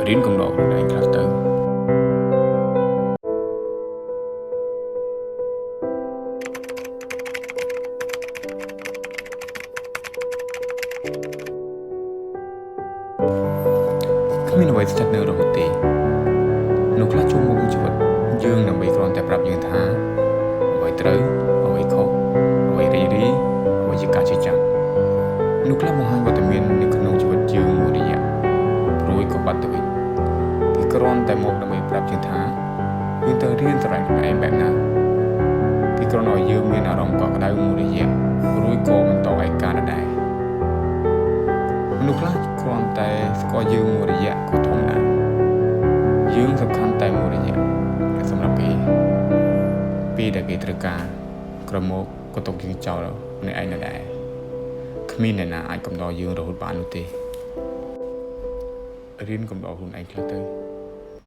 រៀនកំដរខ្លួនឯងខ្លះទៅគ្មានអ្វីស្ថិតនៅរហូតទេនៅខ្លះជួបមុខជីវិតយើងដើម្បីគ្រាន់តែប្រាប់យើងថាអ្វីត្រូវអ្វីខុសអ្វីរីរីអ្វីជាការជឿចាប់នៅខ្លះបង្ហាញវត្តមាននៅក្នុងជីវិតយើងមួយរយៈរួចក៏បាត់ទៅវិញគេគ្រាន់តែមកដើម្បីប្រាប់យើងថាយើងត្រូវរៀនស្រែកខ្លួនឯងបែបណាគេគ្រាន់ឲ្យយើងមានអារម្មណ៍កក់ក្ដៅមួយរយៈរួចក៏បន្តឯកាដដែលមនុស្សខ្លះគ្រាន់តែស្គាល់យើងមួយរយៈក៏ធម្មតាយើងសំខាន់តែមួយរយៈសម្រាប់គេពេលដែលគេត្រូវការក្រមកក៏ទុកយើងចោលនៅឯនៅដែរគ្មានអ្នកណាអាចកំដរយើងរហូតបាននោះទេរៀនកំដរខ្លួនឯងខ្លះទៅ